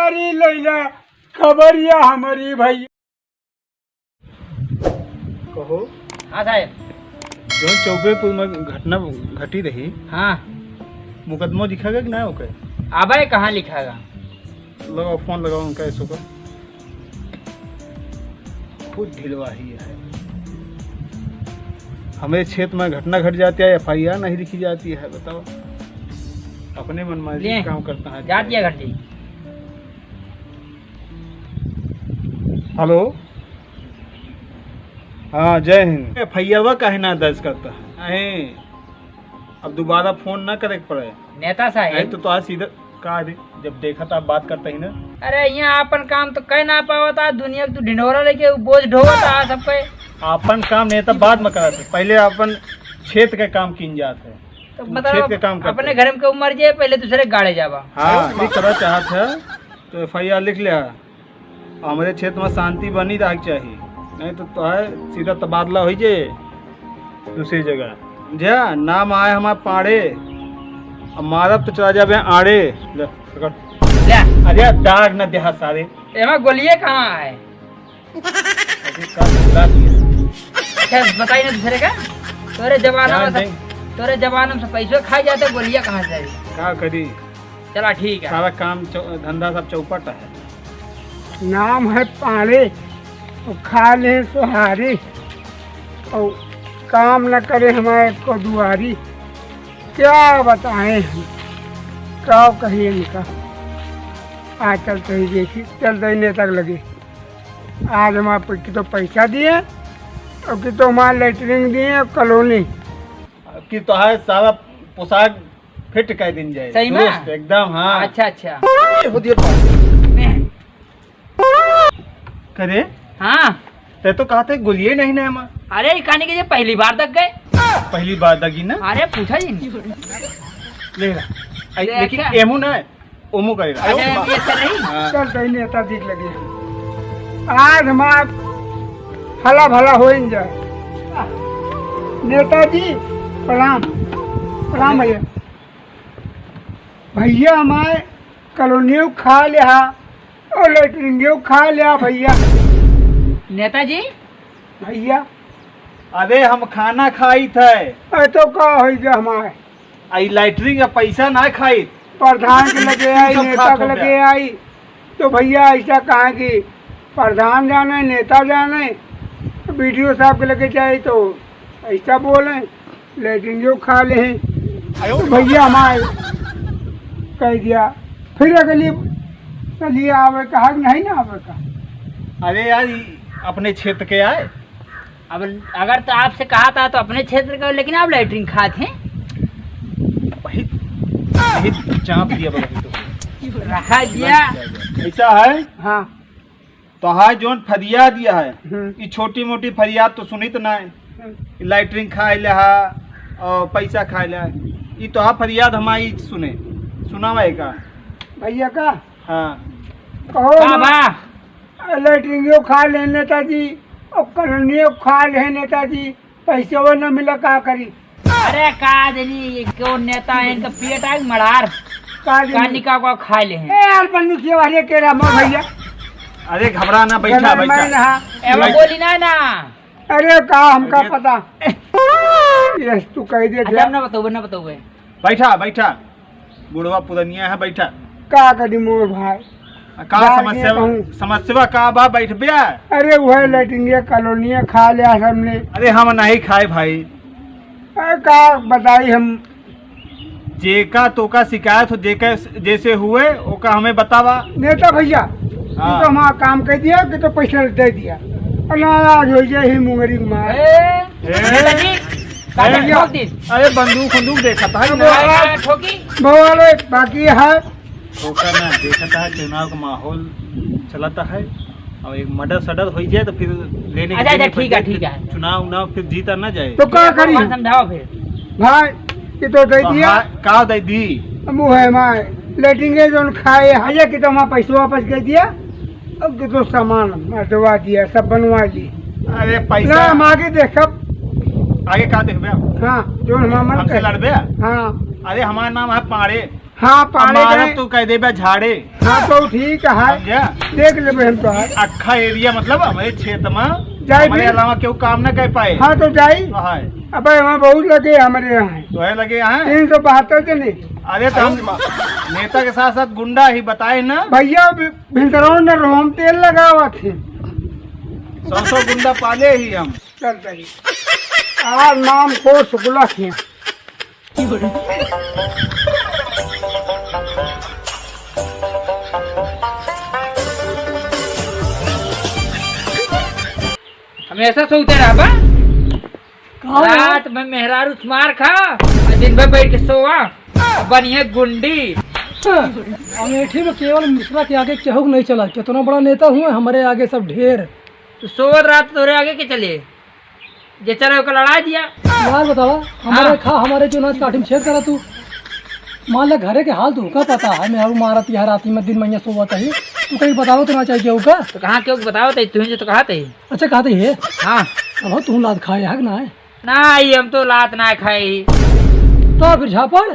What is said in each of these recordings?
जिम्मेदारी लेना खबरिया हमारी भाई। कहो। हाँ साहब। जो चौबेपुर में घटना घटी रही, हाँ मुकदमा दिखागा कि ना ओके? अबे कहाँ लिखागा? लगाओ फोन लगाओ उनका ऐसो का खुद ढिलवाही है। हमें क्षेत्र में घटना घट जाती है, FIR नहीं लिखी जाती है। बताओ अपने मनमानी काम करता है। जा दिया घटी। हेलो, हाँ जय हिंद। FIR का है ना दर्ज करता है, अब दोबारा फोन ना करे पड़े। नेता साहब तो आज सीधा कहा जब देखा था आप बात करते ही ना। अरे यहाँ अपन काम तो कह ना पावता, दुनिया तू ढिंढोरा लेके बोझ ढोता सबके। अपन काम नेता बाद में कराते, पहले अपन क्षेत्र के काम किन जाते। तो क्षेत्र के काम मतलब अपने घर में क्यों मर जाए, पहले दूसरे गाड़े जावा। हाँ ठीक करा चाहत है तो FIR लिख लिया। हमारे क्षेत्र में शांति बनी रह चाहिए, नहीं तो है सीधा तबादला हो जाए दूसरी जगह। समझा? नाम आए हमारे पाड़े, हमारा तो चला जाए आड़े। ले पकड़। अरे दाग न देहा सारे। एमा गोलिये कहाँ है? अच्छा बताइए ना दूसरे का। तोरे जमाना में पैसों खाई जाते, गोलियां कहाँ से? क्या करी, चला ठीक है। सारा काम धंधा सब चौपट है। नाम है पाड़े और खा ले सुहारी और काम न करे हमारे को दुआरी। क्या बताएं हम, क्या कहिए इनका। आज चलते ही देखी, चलते ही नेता लगे। आज हमारे की तो पैसा दिए और कि तो हमारे लेटरिंग दिए और कॉलोनी कि तो है सारा पोशाक फिट कर दिन जाए। सही में एकदम। हाँ अच्छा अच्छा करे। हाँ ते तो कहते गोलिये नहीं ना हम। अरे कहानी के पहली बार तक गए। पहली बार दगी ना। अरे पूछा जी ले लेकिन एमू ना ओमू करेगा। हाँ। चलते ही नेता दिख लगे। आज हमारा हला भला हो जाए। नेताजी प्रणाम। प्रणाम भैया। भैया हमारे कॉलोनियों खा लिया और लेटरिंग खा लिया भैया। नेताजी भैया अरे हम खाना खाई थे। तो का हो गया हमारे आई लैटरिंग का पैसा ना खाई। प्रधान के लगे आई, नेता के लगे आई। तो भैया ऐसा कहा कि प्रधान जाने नेता जाने BDO साहब के लगे जाए तो ऐसा बोले लेकिन जो खा ले तो भैया हमारे कह दिया। फिर अगली चलिए आवे कहा नहीं ना आवे का। अरे यार अपने क्षेत्र के आए। अब अगर तो आपसे कहा था तो अपने क्षेत्र का, लेकिन आप लैटरिन खाते हैं। वही चाप दिया तो रखा दिया। ऐसा है। हाँ तो है जोन फरियाद दिया है, हम्म। ये छोटी मोटी फरियाद तो सुनी तो ना है। लैटरिन खाए ले और पैसा खाए ले, ये तो है फरियाद हमारी सुने सुना हुआ का भैया का। हाँ कहो लेटरिंग खा ले नेताजी और कॉलोनी खा ले नेताजी, पैसे वो न मिला का करी। अरे का देनी क्यों नेता है, इनका पेट आग मड़ार कानी का खा ले हैं। यार बंदू के वाले के रामा भैया। अरे घबरा ना, बैठा बैठा। एवं बोली ना। अरे का हमका पता। यस तू कह दे। अच्छा ना बताओ बैठा बैठा। बुढ़वा पुरनिया है, बैठा। का करी मोर भाई का समस्या का बा बैठ बिया। अरे वह लेटिंग कॉलोनी खा लिया हमने। अरे हम नहीं खाए भाई। अरे का बताई हम जेका तो का शिकायत हो जेका जैसे हुए ओका हमें बतावा। नेता भैया हाँ। तो हमारा काम कर दिया कि तो पैसा दे दिया। अनाज हो जाए ही मुंगरी मार। अरे बंदूक देखा था भगवान बाकी है ओका ना देखा था। चुनाव का माहौल चलाता है और एक मर्डर सडर हो जाए तो फिर लेने अच्छा ठीक है चुनाव फिर जीता ना जाए तो क्या करी समझाओ फिर भाई कि तो दे दिया का दे दी मुँह माए लेटिंगे जो खाए है कि तो हमारा पैसा वापस कर दिया। अब कि तो सामान दवा दिया सब बनवा ली। अरे पैसा हम आगे देखब आगे का देखबे। हाँ जो हमारा हमसे लड़बे। हाँ अरे हमारा नाम है पाड़े, हाँ पाले हमारा गए। तो कह दे बा झाड़े हाँ तो ठीक है समझा देख लेबे हम तो है। अखा एरिया मतलब हमारे क्षेत्र में जाए हमारे भी। अलावा क्यों काम न कर पाए हाँ तो जाई। है अबे वहाँ बहुत लगे हमारे यहाँ है तो है लगे यहाँ 372 जने। अरे तो हम नेता के साथ साथ गुंडा ही बताए ना भैया भिंतरों ने रोम तेल लगावा थे। 100 गुंडा पाले ही हम चल सही आ नाम को शुक्ला थे। हमेशा सोते रहा बा रात में मेहरारू मार खा और दिन भर बैठ के सोवा और बनिए गुंडी। अमेठी में केवल मिश्रा के आगे केहू नहीं चला। कितना बड़ा नेता हुए हमारे आगे सब ढेर। तो सोवत रात तोरे आगे के चले जे चले ओकर लड़ा दिया। यार बतावा हमारे खा हमारे जो नाच काठी में छेद करा तू मान ले घरे के हाल तू का पता है। मैं मारत यहाँ राती में दिन में सोवत है तू कहीं बताओ तो ना चाहिए केहू का। तो कहाँ क्यों बताओ तुझे तो कहा थे। अच्छा कहते है हाँ अब तू लाद खाए है कि ना है ना आई हम तो लात ना खाई। तो फिर झापड़।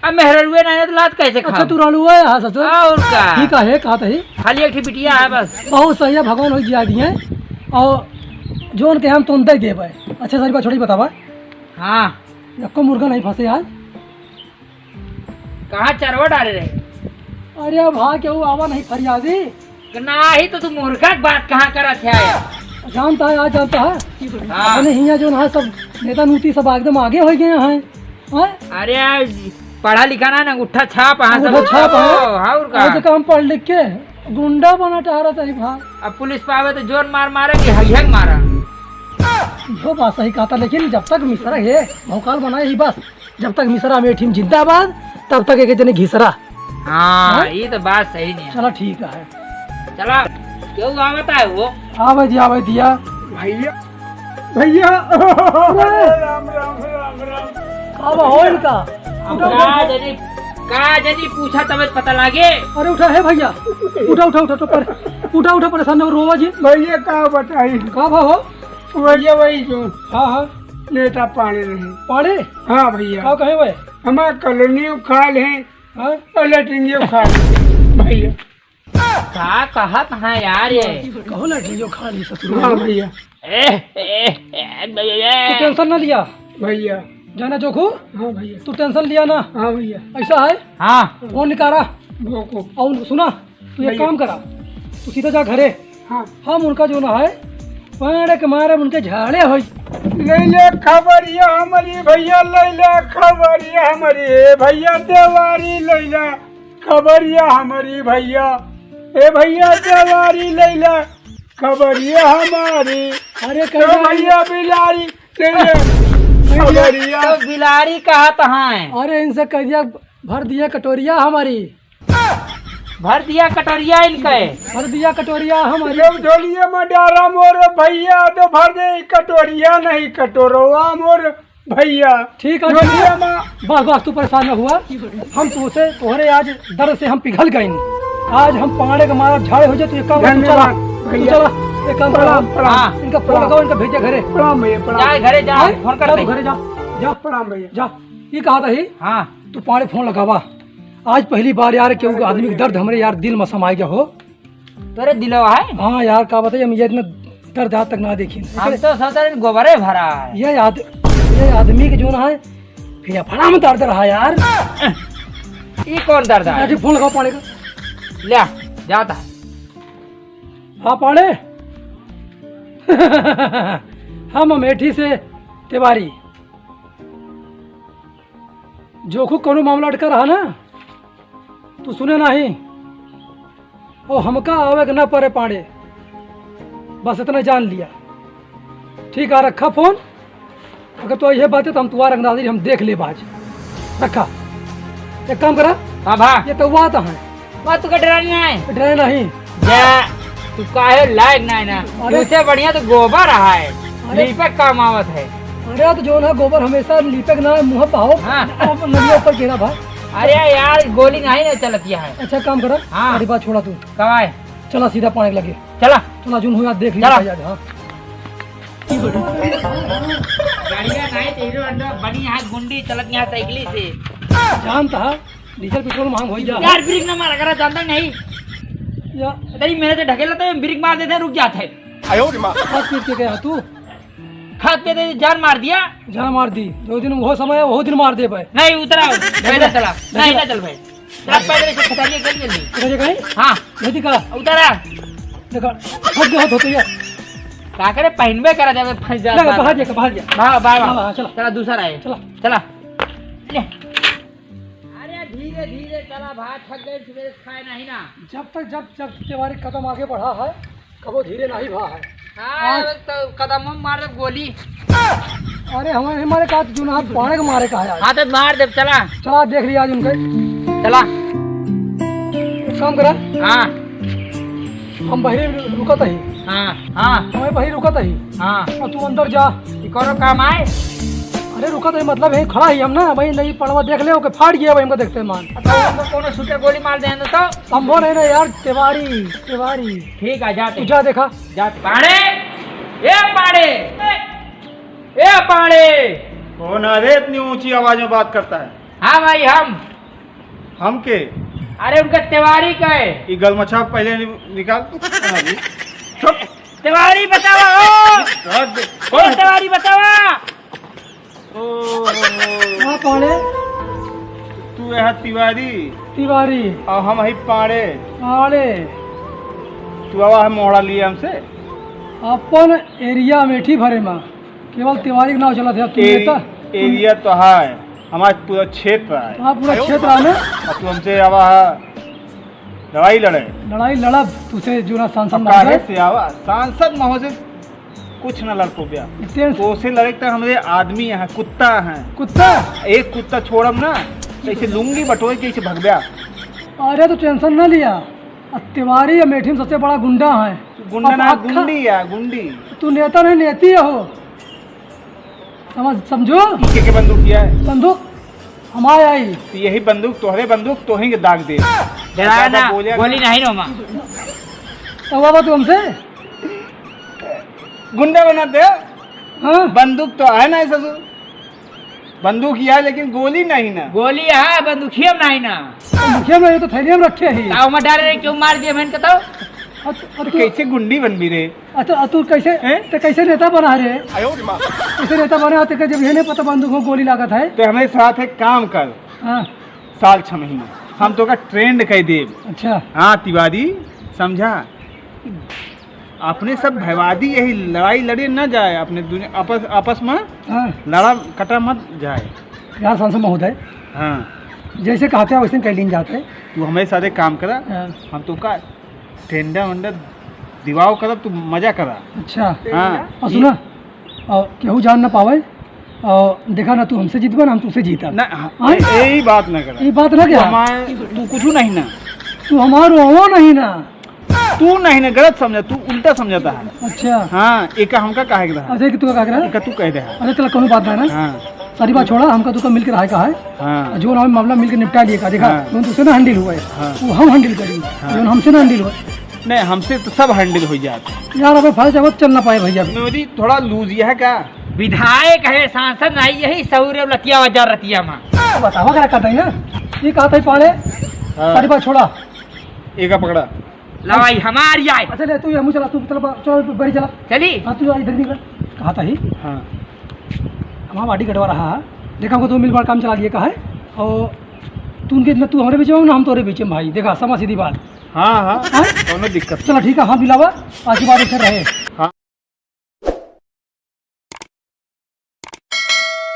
अब मेहरुए ना है तो लात कैसे खा। अच्छा तू रालू है हाँ ससुर और का ठीक है कहते है खाली एक बिटिया है बस। बहुत सही है भगवान हो जिया दिए और जोन के हम तुम दे देवे। अच्छा सारी बात छोड़ी बतावा हाँ एको मुर्गा नहीं फंसे आज। कहाँ चरवा डाले रहे। अरे भाई केहू आवा नहीं फरियादी ना ही तो तू मूर्खा की बात कहाँ करा थे आया। जानता है आज जानता है हाँ। अपने हियाँ जो है सब नेता नीति सब एकदम आगे हो गए हैं हैं? अरे यार पढ़ा लिखा ना अंगूठा छाप हाँ सब अंगूठा छाप है। हाँ और का। आज काम पढ़ लिख के गुंडा बना टहरा था भाई। अब पुलिस पावे तो जोर मार मारे कि हग मारा। जो बात सही कहता लेकिन जब तक मिश्रा है भौकाल बनाए ही बस। जब तक मिश्रा अमेठी में जिंदाबाद तब तक एक जने घिसरा। हाँ ये तो बात सही नहीं है। चलो ठीक है चला क्यों आवता है वो। आवे दिया भैया भैया राम राम राम राम। कावा हो इनका का जनी पूछा तब पता लागे। अरे उठा है भैया उठा उठा उठा तो पर उठा परेशान न हो, रोवा जी भैया का बताई का भा हो। भैया वही जो हाँ हाँ नेता पाने रहे। पाड़े हाँ भैया का कहे वे हमारे कॉलोनी उखाड़ है हाँ और लेटरिंग उखाड़ भैया। का कहत है यार ये। कहो लड़की जो खा ली ससुर। हाँ भैया तू टेंशन ना लिया भैया। जाना जोखू हाँ भैया। तू टेंशन लिया ना। हाँ भैया। ऐसा है हाँ फोन निकाला भोको। और सुना तू एक भैया। काम करा तू सीधा जा घरे। हाँ हम उनका जो ना है पाड़े के मारे उनके झाड़े हो। ले ले खबरिया हमारी भैया ले ले खबरिया हमारी भैया देवारी ले ले खबरिया हमारी भैया ए भैया देवारी ले ले खबरिया हमारी। अरे तो भैया बिलारी ले ले खबरिया। तो बिलारी कहत है। अरे इनसे कह दिया भर दिया कटोरिया हमारी। भर दिया कटोरिया इनके। भर दिया कटोरिया हमारी। जब झोलिया में डारा मोर भैया तो भर दे कटोरिया नहीं कटोरवा मोर भैया। ठीक है झोलिया में बस बस तू परेशान न हुआ। हम तुझसे तोहरे आज दर्द से हम पिघल गए। आज हम पाड़े का मारा झाड़े हो जाए तो एक काम कर, तू चला धन्यवाद तू भैया। चला एक काम प्रणाम करा प्रणाम इनका फोन लगाओ इनका भेजे घरे। प्रणाम भैया प्रणाम। जा घरे जा हाँ? फोन जा कर तू घरे जा जा प्रणाम भैया। जा ये कहा था ही हाँ तू पाड़े फोन लगावा। आज पहली बार यार क्यों आदमी का दर्द हमारे यार दिल में समाया गया हो। तोरे दिलवा है। हाँ यार का बताइए हम ये इतना दर्द आज तक ना देखी। हम तो सोचा गोबरे भरा है। ये आदमी के जो ना है फेफड़ा में दर्द रहा यार। ये कौन दर्द है। आज फोन लगाओ पाड़े का। ले जाता है। हाँ पाड़े हम अमेठी से तिवारी जोखू कोनो मामला अटका रहा ना तू सुने नहीं और हमका आवे के ना पड़े पाड़े बस इतना जान लिया। ठीक है रखा फोन। अगर तो यह बात है तो हम तुम्हारा अंदाजी हम देख ले बाज रखा। एक काम करा हाँ भा ये तो बात है बात तू का डरानी है। डरे नहीं। जा तू काहे लायक नहीं ना। अरे। तुझसे बढ़िया तो गोबर रहा है। अरे। लीपक काम आवत है। अरे तो जो ना गोबर हमेशा लीपे के ना मुँह पाओ हाँ। नदियों पर गिरा भाई। अरे यार गोली नहीं ना चलती है। अच्छा काम करा हाँ। सारी बात छोड़ा तू कवाए चला सीधा पानी लगे। चला चला जून हुआ देख चला। लिया हाँ गाड़िया नहीं तेरे अंदर बनी है गुंडी चलत यहाँ साइकिली से। जानता डीजल पेट्रोल महंग हो ही जा यार ब्रेक ना मारा करा जानता नहीं या तेरी मेरे से ढकेला तो ब्रेक मार देते रुक जाते हाथ पीट के गया तू खाद पे दे जान मार दिया जहाँ मार दी जो दिन वो समय है वो दिन मार दे भाई नहीं उतरा पैदल चला नहीं ना चल भाई चला पैदल से खटाइए जल्दी जल्दी कहीं हाँ नहीं का उतरा देखा हट गया होते यार क्या करे पहनबे करा जावे फंस जा बाहर जा भाग भाग हाँ, चला। चला दूसरा है चला। चला ले। अरे धीरे धीरे चला भाग थक गए सवेरे खाए नहीं ना जब तुम्हारी कदम आगे बढ़ा है कबो धीरे नहीं भा है हाँ तो कदम में मार दे गोली अरे हमारे का जुना हाथ पाने के मारे का है आज हाँ तो मार दे चला चला देख लिया आज उनके चला एक काम करा हाँ हम बहरी रुकत ही हाँ हाँ हमें बहरी रुकत ही हाँ और तू अंदर जा ये करो काम आए अरे रुकत है मतलब यही खड़ा ही हम ना भाई नहीं पड़वा देख ले ओके फाड़ गया भाई हमको देखते मान तो कोनो छूटे गोली मार दे तो संभव नहीं ना यार तिवारी ठीक है जाते तू जा देखा जाते पाड़े ए पाड़े कौन अरे इतनी ऊंची आवाज में बात करता है? हाँ भाई हम के? अरे उनका तिवारी का है ये गलमछा पहले निकाल तू। अभी चुप। तिवारी बतावा रख दे। कौन तिवारी बतावा हाँ पाड़े तू है तिवारी और हम ही पाड़े। तू आवा है मोहड़ा लिए हमसे अपन एरिया में ठीक भरे माँ केवल तिवारी का नाम चला था तू नेता एरिया तो है हमारा पूरा क्षेत्र है। हाँ पूरा क्षेत्र है ना और तू हमसे आवा है लड़ाई लड़ब तुझसे जो ना सांसद काहे से आवा सांसद महोदय कुछ न लड़ को गया तो से लड़े तक हमारे आदमी है कुत्ता है कुत्ता एक कुत्ता छोड़म ना ऐसे लुंगी बटोर के ऐसे भग गया। अरे तो टेंशन ना लिया तिवारी या मेठी में सबसे बड़ा गुंडा है गुंडा अब ना आखा- गुंडी है गुंडी। तू नेता नहीं नेती हो समझो के बंदूक किया है बंदूक हमारे आई तो यही बंदूक तोहरे बंदूक तो ही दाग दे डरा ना गोली नहीं नो माँ तो बाबा तू हमसे गुंडा बना दे। हाँ बंदूक तो है ना ससुर बंदूक ही है लेकिन गोली नहीं ना। गोली है बंदूकिया में नहीं ना मुखिया में तो थैलिया में रखे ही ताऊ में डाले क्यों मार दिया मैंने बताओ तो कैसे गुंडी बन भी रे? तू कैसे हैं? तो कैसे नेता बना रे कैसे नेता बने होते कि जब ये नहीं पता बंदूक में गोली लागत है तो हमारे साथ एक काम कर हाँ साल 6 महीना हम तो का ट्रेंड कह दे। अच्छा हाँ तिवारी समझा अपने सब भयवादी यही लड़ाई लड़े न जाए अपने दुनिया आपस में हाँ लड़ा कटा मत जाए। यार सांसद महोदय हाँ जैसे कहते हैं वैसे कैलीन जाते हैं तू हमारे साथ एक काम करा हाँ, हम तो का टेंडर वेंडर दिवाओ करब तू मजा करा। अच्छा हाँ और सुना और केहू जान ना पावे और देखा ना तू हमसे जीतबा ना हम तुझसे जीता ना हाँ? यही बात न करा। ये बात ना क्या तू कुछ नहीं ना तू हमारो हो नहीं ना तू नहीं ना गलत समझा तू उल्टा समझता है। अच्छा हाँ एक हमका कहे के रहा अच्छा कि तू क्या कह रहा है एक तू कह दे। अच्छा चला कोनो बात नहीं ना हाँ सारी बात छोड़ा हमका तू का मिलकर रहा है हाँ जो ना मामला मिलकर निपटा लिया का देखा हाँ। जो तुझसे ना हैंडल हुआ है हाँ। वो हम हैंडल करेंगे जो हमसे ना हैंडल हुआ नहीं हमसे तो सब हैंडल हो जाते। यार अबे फल जब चल ना पाए भैया मेरी थोड़ा लूज यह है क्या? विधायक है सांसद नहीं यही सऊरे लतिया बाजार रतिया माँ बतावा क्या कहता है ना ये कहता है पाड़े सारी बात छोड़ा एक पकड़ा लवाई हमारी आए अच्छा ले तू हम चला तू चल बड़ी चला चली हाँ तू इधर निकल कहा था ही हाँ हमारा बाटी कटवा रहा है देखा हमको 2 मिल बार काम चला लिए कहा है और तू उनके तू हमारे बीच में ना हम तोरे बीच में भाई देखा समा सीधी बात हाँ हाँ हाँ? दोनों दिक्कत। चलो ठीक है हाँ मिलावा आज की बात ऐसे रहे